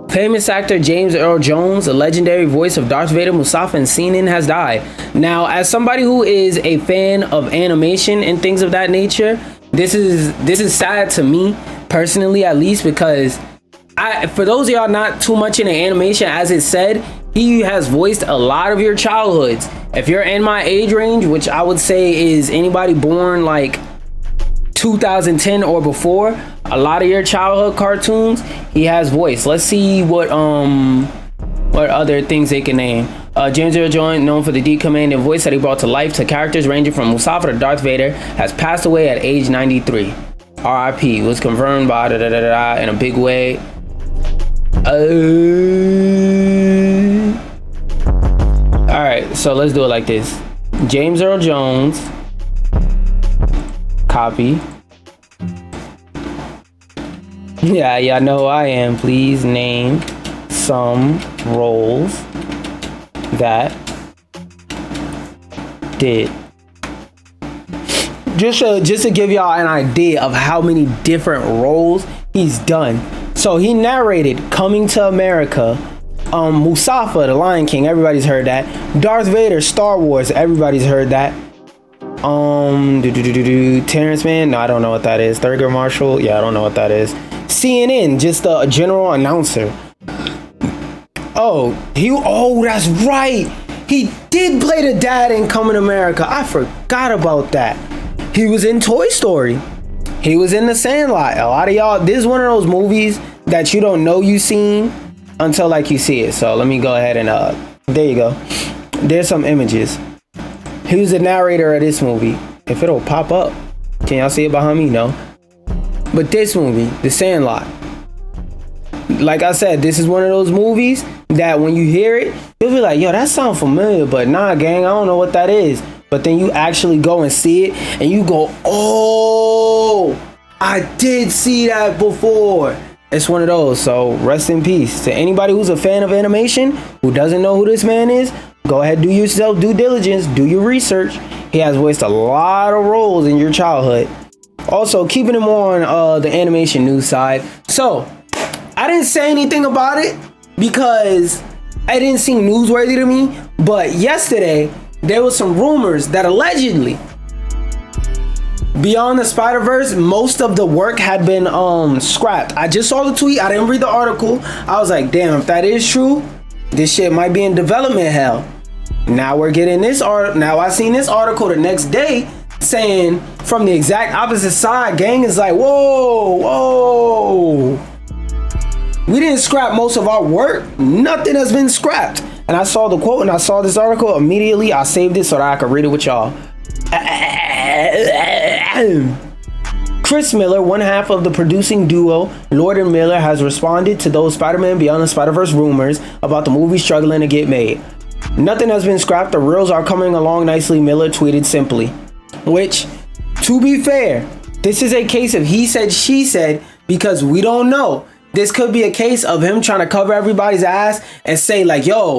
Famous actor James Earl Jones, the legendary voice of Darth Vader, Mustafa, and Sinan, has died. Now, as somebody who is a fan of animation and things of that nature, this is sad to me personally, at least, because for those of y'all not too much into animation, as it said, he has voiced a lot of your childhoods. If you're in my age range, which I would say is anybody born like 2010 or before, a lot of your childhood cartoons he has voiced. Let's see what other things they can name. James Earl Jones, known for the deep command and voice that he brought to life to characters ranging from Mustafa to Darth Vader, has passed away at age 93. R.I.P. was confirmed by in a big way. All right, so let's do it like this. James Earl Jones, copy. Yeah, y'all know who I am. Please name some roles that did. Just to give y'all an idea of how many different roles he's done. So he narrated Coming to America, Mustafa, The Lion King, everybody's heard that. Darth Vader, Star Wars, everybody's heard that. Terrence Man, no, I don't know what that is. Thurgood Marshall, yeah, I don't know what that is. CNN, just a general announcer. Oh, that's right. He did play the dad in Coming to America. I forgot about that. He was in Toy Story. He was in The Sandlot. A lot of y'all, this is one of those movies that you don't know you seen until like you see it. So let me go ahead and there you go. There's some images. He was the narrator of this movie. If it'll pop up. Can y'all see it behind me? No. But this movie, The Sandlot. Like I said, this is one of those movies that when you hear it, you'll be like, yo, that sounds familiar, but nah, gang, I don't know what that is. But then you actually go and see it and you go, oh, I did see that before. It's one of those. So rest in peace to anybody who's a fan of animation who doesn't know who this man is. Go ahead, do yourself due diligence, do your research. He has voiced a lot of roles in your childhood. Also, keeping him on the animation news side. So I didn't say anything about it because it didn't seem newsworthy to me. But yesterday, there was some rumors that allegedly Beyond the Spider-Verse, most of the work had been scrapped. I just saw the tweet. I didn't read the article. I was like, damn, if that is true, this shit might be in development hell. Now we're getting this now I seen this article the next day saying from the exact opposite side. Gang is like, whoa. We didn't scrap most of our work. Nothing has been scrapped. And I saw the quote and I saw this article immediately. I saved it so that I could read it with y'all. Chris Miller, one half of the producing duo Lord and Miller, has responded to those Spider-Man Beyond the Spider-Verse rumors about the movie struggling to get made. Nothing has been scrapped. The reels are coming along nicely, Miller tweeted simply. Which, to be fair, this is a case of he said, she said, because we don't know. This could be a case of him trying to cover everybody's ass and say like, nah,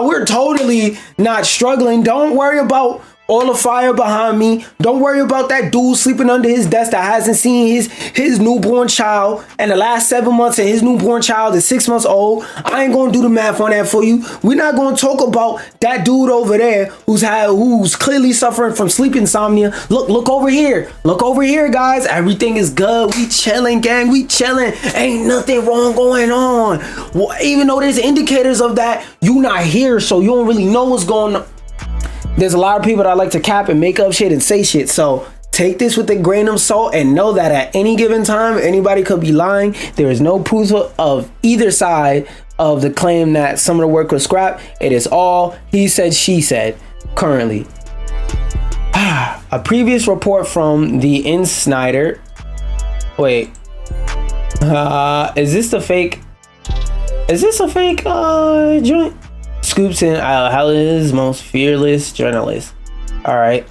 we're totally not struggling. Don't worry about all the fire behind me. Don't worry about that dude sleeping under his desk that hasn't seen his newborn child in the last 7 months, and his newborn child is 6 months old. I ain't gonna do the math on that for you. We're not gonna talk about that dude over there who's clearly suffering from sleep insomnia. Look over here. Look over here, guys. Everything is good. We chilling, gang. We chilling. Ain't nothing wrong going on. Well, even though there's indicators of that, you not here, so you don't really know what's going on. There's a lot of people that like to cap and make up shit and say shit. So take this with a grain of salt and know that at any given time, anybody could be lying. There is no proof of either side of the claim that some of the work was scrapped. It is all he said, she said currently. A previous report from the Insider. Wait. Is this a fake joint? Scoops in Hollywood's most fearless journalist. All right,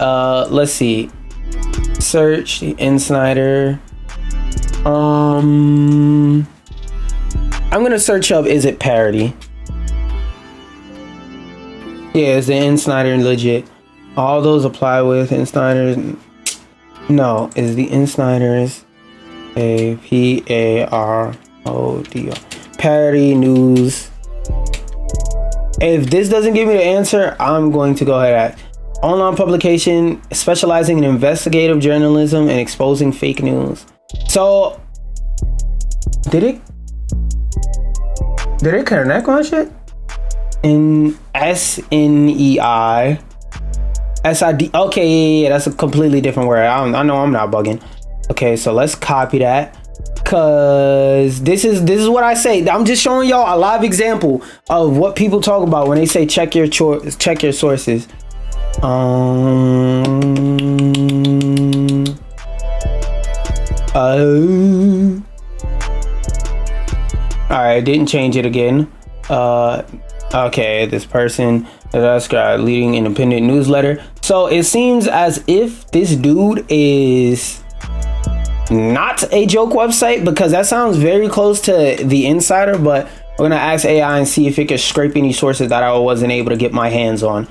let's see. Search the Insider. I'm gonna search up, is it parody? Yeah, is the Insider legit? All those apply with Insiders. No, is the Insiders a PAR ODR. Parody news. If this doesn't give me the answer, I'm going to go ahead at online publication specializing in investigative journalism and exposing fake news. So, did it connect on shit? In SNEI. SID. Okay, yeah, that's a completely different word. I know I'm not bugging. Okay, so let's copy that. Cause this is what I say. I'm just showing y'all a live example of what people talk about when they say check your sources. All right, didn't change it again. Okay, this person that's got leading independent newsletter. So it seems as if this dude is not a joke website, because that sounds very close to The Insider, but we're gonna ask AI and see if it can scrape any sources that I wasn't able to get my hands on.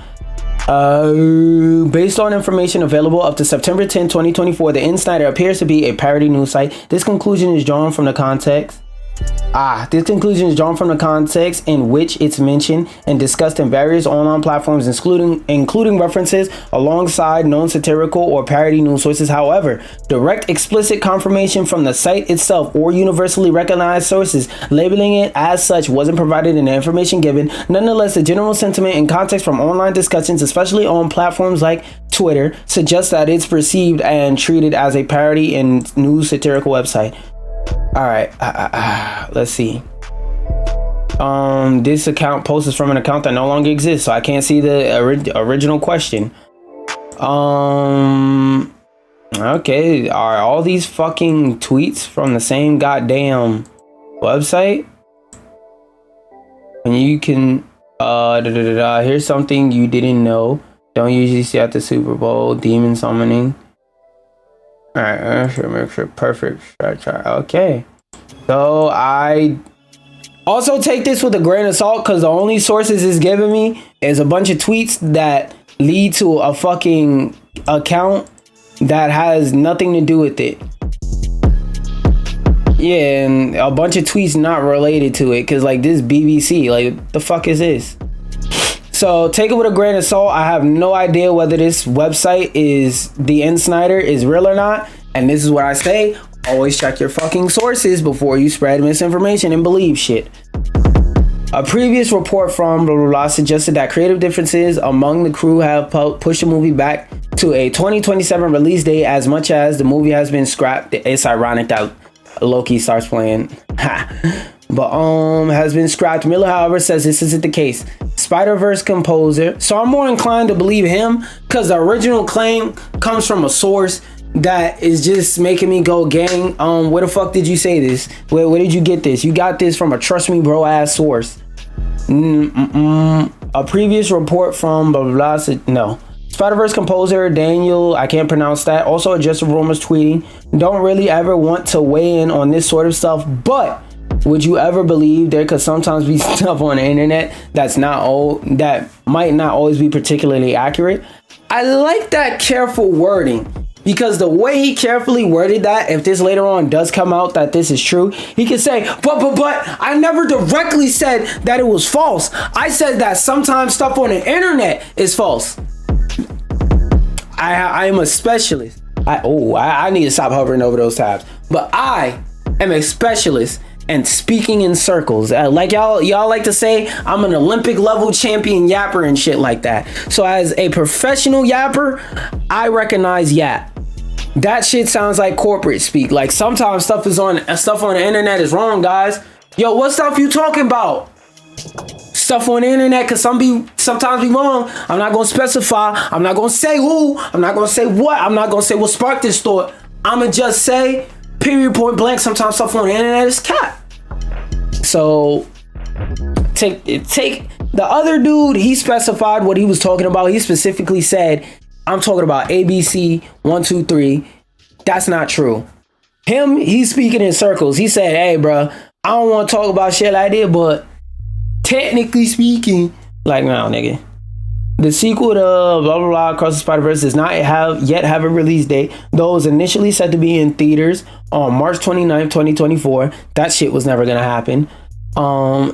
Based on information available up to September 10, 2024, The Insider appears to be a parody news site. This conclusion is drawn from the context in which it's mentioned and discussed in various online platforms, including references alongside known satirical or parody news sources. However, direct explicit confirmation from the site itself or universally recognized sources labeling it as such wasn't provided in the information given. Nonetheless, the general sentiment and context from online discussions, especially on platforms like Twitter, suggests that it's perceived and treated as a parody and news satirical website. All right, let's see. This account post is from an account that no longer exists, so I can't see the original question. Okay, are all these fucking tweets from the same goddamn website? And you can here's something you didn't know. Don't usually see at the Super Bowl. Demon summoning. All right, make sure perfect. Try. Okay, so I also take this with a grain of salt, because the only sources it's giving me is a bunch of tweets that lead to a fucking account that has nothing to do with it. Yeah, and a bunch of tweets not related to it, because like this BBC, like the fuck is this? So take it with a grain of salt. I have no idea whether this website is The Insider is real or not. And this is what I say. Always check your fucking sources before you spread misinformation and believe shit. A previous report from blah, blah, blah suggested that creative differences among the crew have pushed the movie back to a 2027 release date, as much as the movie has been scrapped. It's ironic that Loki starts playing. But has been scrapped. Miller, however, says this isn't the case. Spider-Verse composer. So I'm more inclined to believe him, because the original claim comes from a source that is just making me go, gang, where the fuck did you say this? Where did you get this? You got this from a trust me bro ass source. A previous report from blah blah blah. No. Spider-Verse composer Daniel, I can't pronounce that, also adjusted rumors tweeting, don't really ever want to weigh in on this sort of stuff, but would you ever believe there could sometimes be stuff on the internet that might not always be particularly accurate? I like that careful wording, because the way he carefully worded that, if this later on does come out that this is true, he could say, but I never directly said that it was false. I said that sometimes stuff on the internet is false. I am a specialist. I need to stop hovering over those tabs. But I am a specialist and speaking in circles. Like y'all like to say, I'm an Olympic level champion yapper and shit like that. So as a professional yapper, I recognize yap. That shit sounds like corporate speak. Like sometimes stuff on the internet is wrong, guys. Yo, what stuff you talking about? Stuff on the internet could sometimes be wrong. I'm not gonna specify. I'm not gonna say who. I'm not gonna say what. I'm not gonna say what sparked this thought. I'ma just say, period, point blank, sometimes stuff on the internet is cat. So take the other dude, he specified what he was talking about. He specifically said, I'm talking about ABC 1, 2, 3. That's not true. He's speaking in circles. He said, hey bro, I don't want to talk about shit like that, but technically speaking, like, no nigga. The sequel to blah blah blah Across the Spider-Verse does not yet have a release date, though it was initially set to be in theaters on March 29th, 2024. That shit was never gonna happen.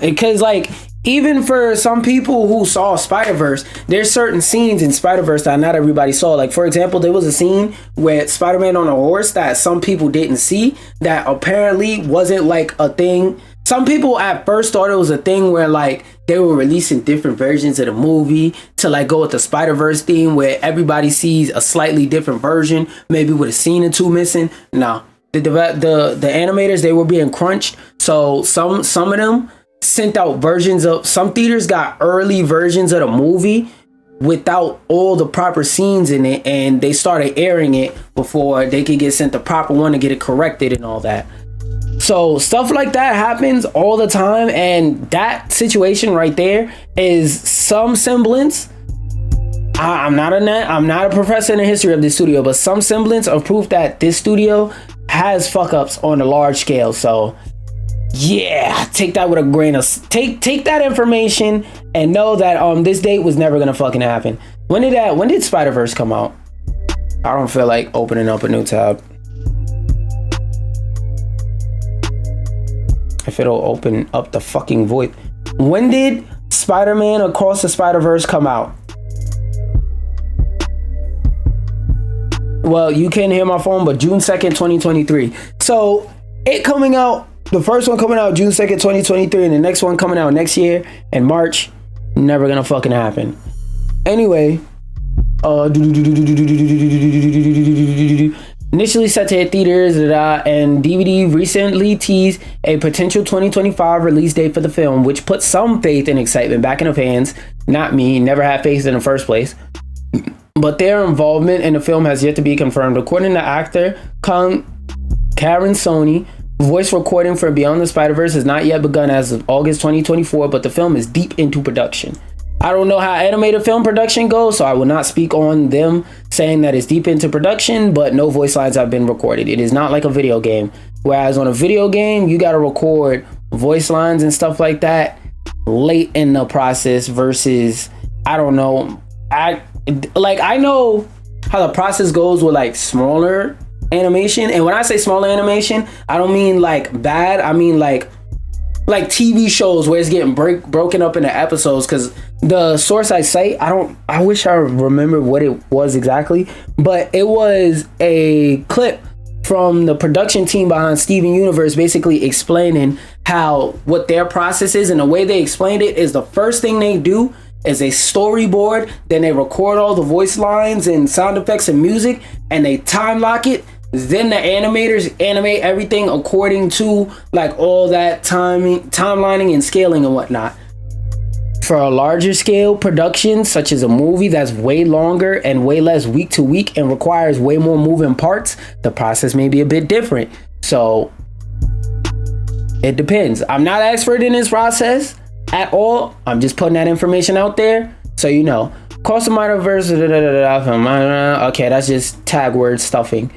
Because like, even for some people who saw Spider-Verse, there's certain scenes in Spider-Verse that not everybody saw. Like, for example, there was a scene with Spider-Man on a horse that some people didn't see, that apparently wasn't like a thing. Some people at first thought it was a thing where like they were releasing different versions of the movie to like go with the Spider-Verse theme where everybody sees a slightly different version, maybe with a scene or two missing. No, the animators, they were being crunched. So some of them sent out versions of, some theaters got early versions of the movie without all the proper scenes in it, and they started airing it before they could get sent the proper one to get it corrected and all that. So stuff like that happens all the time, and that situation right there is some semblance. I'm not a professor in the history of this studio, but some semblance of proof that this studio has fuck ups on a large scale. So yeah, take that with a grain of take that information and know that this date was never gonna fucking happen. When did Spider-Verse come out? I don't feel like opening up a new tab. If it'll open up the fucking void. When did Spider-Man Across the Spider-Verse come out? Well, you can't hear my phone, but June 2nd, 2023. So it coming out, the first one coming out June 2nd, 2023, and the next one coming out next year in March, never gonna fucking happen. Anyway, initially set to hit theaters and DVD recently teased a potential 2025 release date for the film, which put some faith and excitement back in the fans. Not me, never had faith in the first place. But their involvement in the film has yet to be confirmed. According to actor Karen Sony, voice recording for Beyond the Spider-Verse has not yet begun as of August 2024, but the film is deep into production. I don't know how animated film production goes, so I will not speak on them saying that it's deep into production, but no voice lines have been recorded. It is not like a video game. Whereas on a video game, you got to record voice lines and stuff like that late in the process versus, I don't know. I know how the process goes with like smaller animation. And when I say smaller animation, I don't mean like bad. I mean like TV shows where it's getting broken up into episodes, because the source I cite, I wish I remember what it was exactly, but it was a clip from the production team behind Steven Universe basically explaining what their process is. And the way they explained it is the first thing they do is a storyboard, then they record all the voice lines and sound effects and music, and they time lock it. Then the animators animate everything according to like all that timelining and scaling and whatnot. For a larger scale production, such as a movie that's way longer and way less week to week and requires way more moving parts, the process may be a bit different. So it depends. I'm not an expert in this process at all. I'm just putting that information out there so you know. Cross the Spider-Verse, okay, that's just tag word stuffing.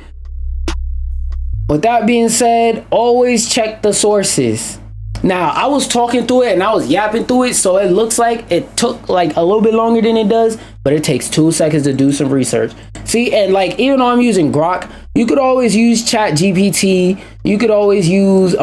With that being said, always check the sources. Now, I was talking through it and I was yapping through it, so it looks like it took like a little bit longer than it does, but it takes 2 seconds to do some research. See, and like, even though I'm using Grok, you could always use ChatGPT, you could always use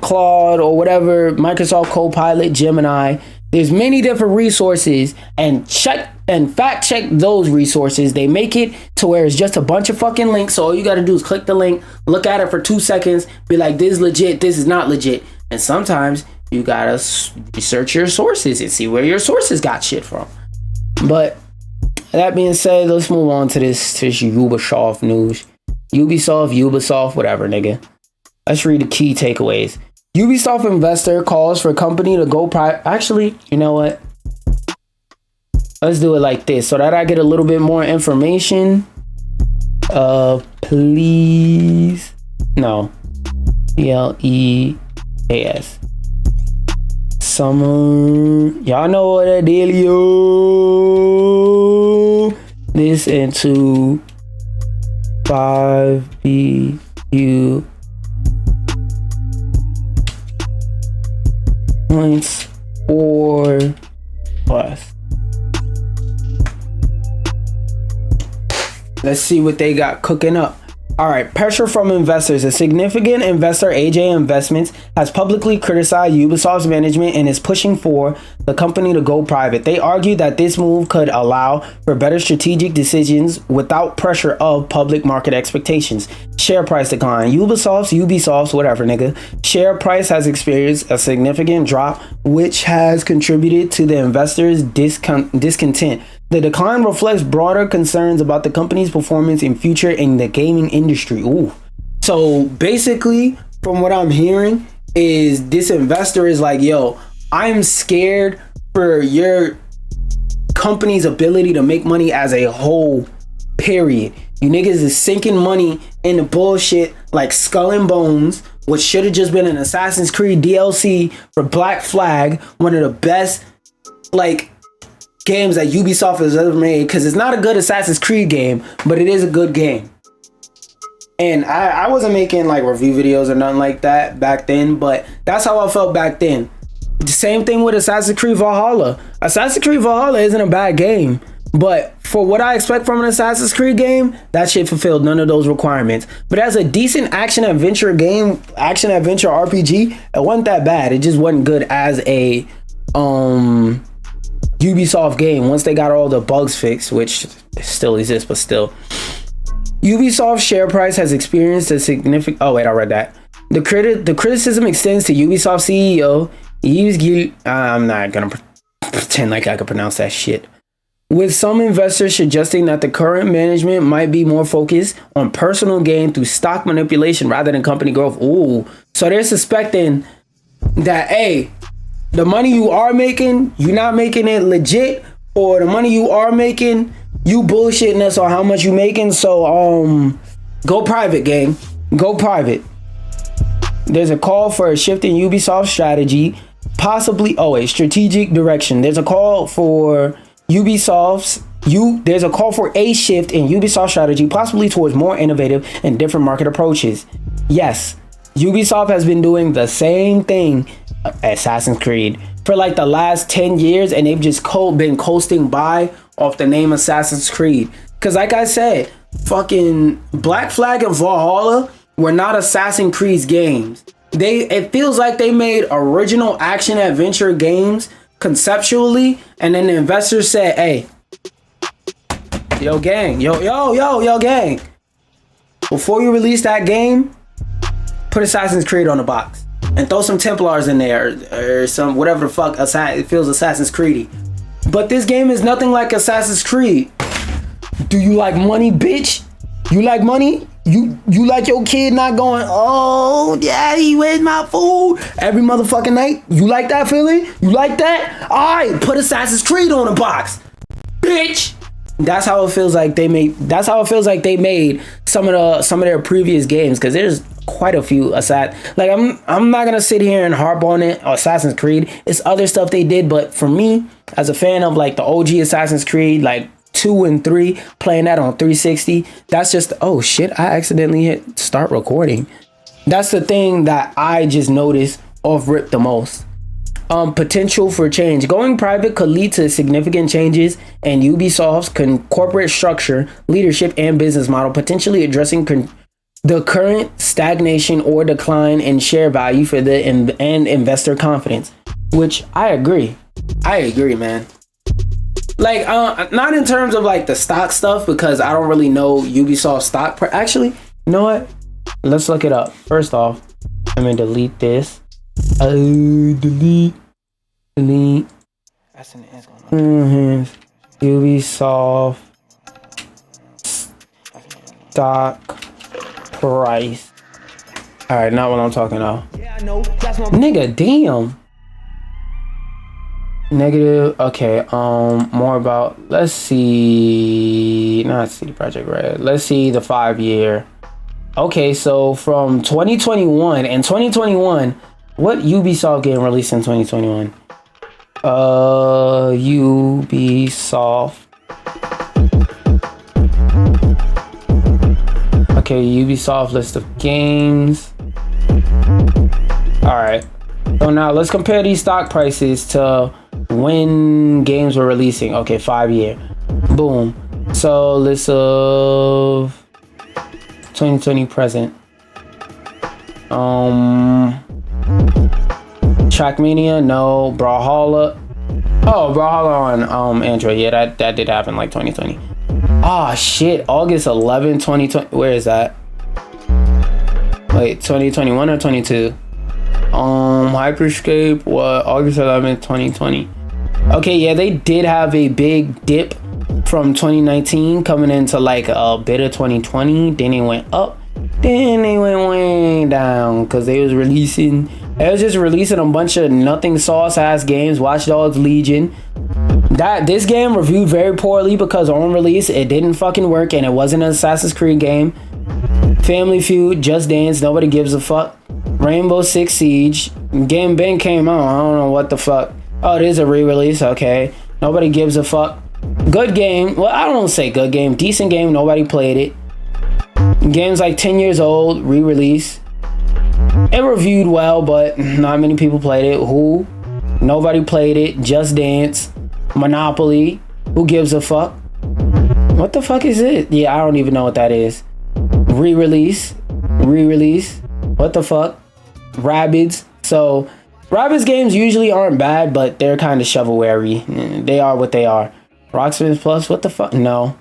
Claude or whatever, Microsoft Copilot, Gemini. There's many different resources, and check and fact check those resources. They make it to where it's just a bunch of fucking links. So all you got to do is click the link, look at it for 2 seconds, be like, this is legit, this is not legit. And sometimes you got to research your sources and see where your sources got shit from. But that being said, let's move on to this Ubisoft news. Ubisoft, whatever, nigga. Let's read the key takeaways. Ubisoft investor calls for company to go private. Actually, you know what? Let's do it like this so that I get a little bit more information. Please. No. PLEAS. Summer. Y'all know what that dealio. This into 5BU points or plus. Let's see what they got cooking up. All right, pressure from investors. A significant investor, AJ Investments, has publicly criticized Ubisoft's management and is pushing for the company to go private. They argue that this move could allow for better strategic decisions without pressure of public market expectations. Share price decline. Ubisoft's, whatever, nigga. Share price has experienced a significant drop, which has contributed to the investors' discontent. The decline reflects broader concerns about the company's performance and future in the gaming industry. Ooh. So basically, from what I'm hearing, is this investor is like, yo, I'm scared for your company's ability to make money as a whole, period. You niggas is sinking money into bullshit like Skull and Bones, which should have just been an Assassin's Creed DLC for Black Flag, one of the best, like, games that Ubisoft has ever made, because it's not a good Assassin's Creed game, but it is a good game. And I wasn't making like review videos or nothing like that back then, but that's how I felt back then. The same thing with Assassin's Creed Valhalla. Assassin's Creed Valhalla isn't a bad game, but for what I expect from an Assassin's Creed game, that shit fulfilled none of those requirements. But as a decent action adventure game, action adventure RPG, it wasn't that bad. It just wasn't good as a Ubisoft game once they got all the bugs fixed, which still exists, but still. Ubisoft's share price has experienced a significant... Oh, wait, I read that. The criticism extends to Ubisoft CEO. I'm not going to pretend like I could pronounce that shit. With some investors suggesting that the current management might be more focused on personal gain through stock manipulation rather than company growth. Ooh. So they're suspecting that, hey, the money you are making, you're not making it legit, or the money you are making, you bullshitting us on how much you making. So go private, gang. Go private. There's a call for a shift in Ubisoft strategy, possibly a strategic direction. There's a call for there's a call for a shift in Ubisoft strategy, possibly towards more innovative and different market approaches. Yes, Ubisoft has been doing the same thing, Assassin's Creed, for like the last 10 years, and they've just been coasting by off the name Assassin's Creed. Because like I said, fucking Black Flag and Valhalla were not Assassin's Creed games. It feels like they made original action adventure games conceptually, and then the investors said, hey, yo gang, yo gang, before you release that game, put Assassin's Creed on the box and throw some Templars in there, or some whatever the fuck it feels Assassin's Creedy. But this game is nothing like Assassin's Creed. Do you like money, bitch? You like money? You like your kid not going, oh, daddy, where's my food? Every motherfucking night? You like that feeling? You like that? All right, put Assassin's Creed on the box, bitch. That's how it feels like they made. That's how it feels like they made some of their previous games, because there's quite a few like I'm not gonna sit here and harp on it. Assassin's Creed, it's other stuff they did, but for me, as a fan of like the OG Assassin's Creed, like 2 and 3, playing that on 360, that's just, oh shit, I accidentally hit start recording. That's the thing that I just noticed off rip the most. Potential for change. Going private could lead to significant changes in Ubisoft's corporate structure, leadership, and business model, potentially addressing the current stagnation or decline in share value for the and investor confidence. Which I agree, man. Like, not in terms of like the stock stuff, because I don't really know Ubisoft stock. Actually, you know what? Let's look it up. First off, I'm gonna delete this. Delete. That's an S going on. Ubisoft stock price. All right, not what I'm talking about. Yeah, I know. That's my nigga. Damn. Negative. Okay. More about. Let's see. Not CD Projekt Red. Let's see the 5-year. Okay, so from 2021 and 2021, what Ubisoft game released in 2021? Ubisoft. Okay, Ubisoft list of games. All right. So now let's compare these stock prices to when games were releasing. Okay, 5-year. Boom. So list of 2020 present. Trackmania, no. Brawlhalla. Oh, Brawlhalla on Android. Yeah, that did happen like 2020. Oh shit, August 11, 2020. Where is that? Wait, 2021 or 22? Hyperscape, what? August 11, 2020. Okay, yeah, they did have a big dip from 2019 coming into like a bit of 2020. Then it went up. Then they went way down because they was just releasing a bunch of nothing sauce ass games. Watch Dogs Legion. This game reviewed very poorly because on release it didn't fucking work and it wasn't an Assassin's Creed game. Family Feud, Just Dance, nobody gives a fuck. Rainbow Six Siege, game Ben came out. I don't know what the fuck. Oh, it is a re-release. Okay, nobody gives a fuck. Good game. Well, I don't say good game. Decent game. Nobody played it. Game's like 10 years old, re-release. It reviewed well, but not many people played it. Who? Nobody played it. Just Dance. Monopoly. Who gives a fuck? What the fuck is it? Yeah, I don't even know what that is. Re-release. Re-release. What the fuck? Rabbids. So, Rabbids games usually aren't bad, but they're kind of shovelware-y. They are what they are. Rocksmith Plus. What the fuck? No.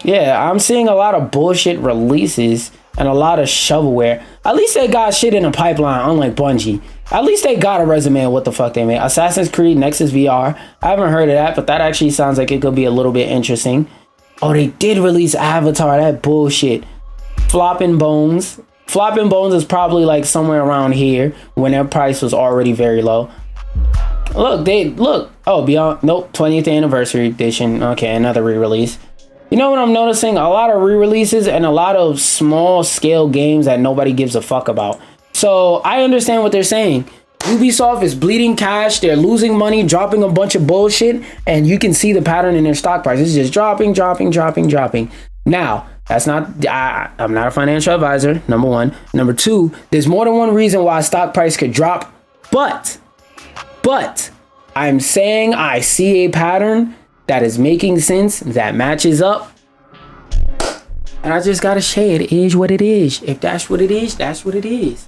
Yeah, I'm seeing a lot of bullshit releases and a lot of shovelware. At least they got shit in the pipeline, unlike Bungie. At least they got a resume of what the fuck they made. Assassin's Creed Nexus VR. I haven't heard of that, but that actually sounds like it could be a little bit interesting. Oh, they did release Avatar. That bullshit. Flopping Bones. Flopping Bones is probably like somewhere around here when their price was already very low. Look. Oh, Beyond. Nope. 20th Anniversary Edition. Okay, another re-release. You know what I'm noticing? A lot of re-releases and a lot of small scale games that nobody gives a fuck about. So I understand what they're saying. Ubisoft is bleeding cash. They're losing money, dropping a bunch of bullshit, and you can see the pattern in their stock price. It's just dropping. Now, that's not, I'm not a financial advisor, number one. Number two, there's more than one reason why stock price could drop, but I'm saying I see a pattern that is making sense, that matches up, and I just gotta say it is what it is. If that's what it is, that's what it is.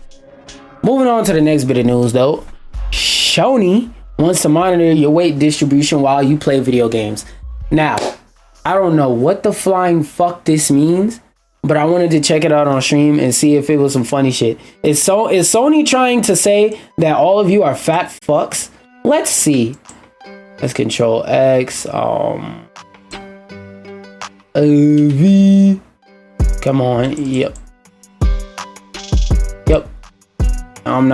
Moving on to the next bit of news though. Sony wants to monitor your weight distribution while you play video games. Now, I don't know what the flying fuck this means, but I wanted to check it out on stream and see if it was some funny shit. Is Sony trying to say that all of you are fat fucks? Let's see. Let's Control X. V. Come on. Yep. I'm not.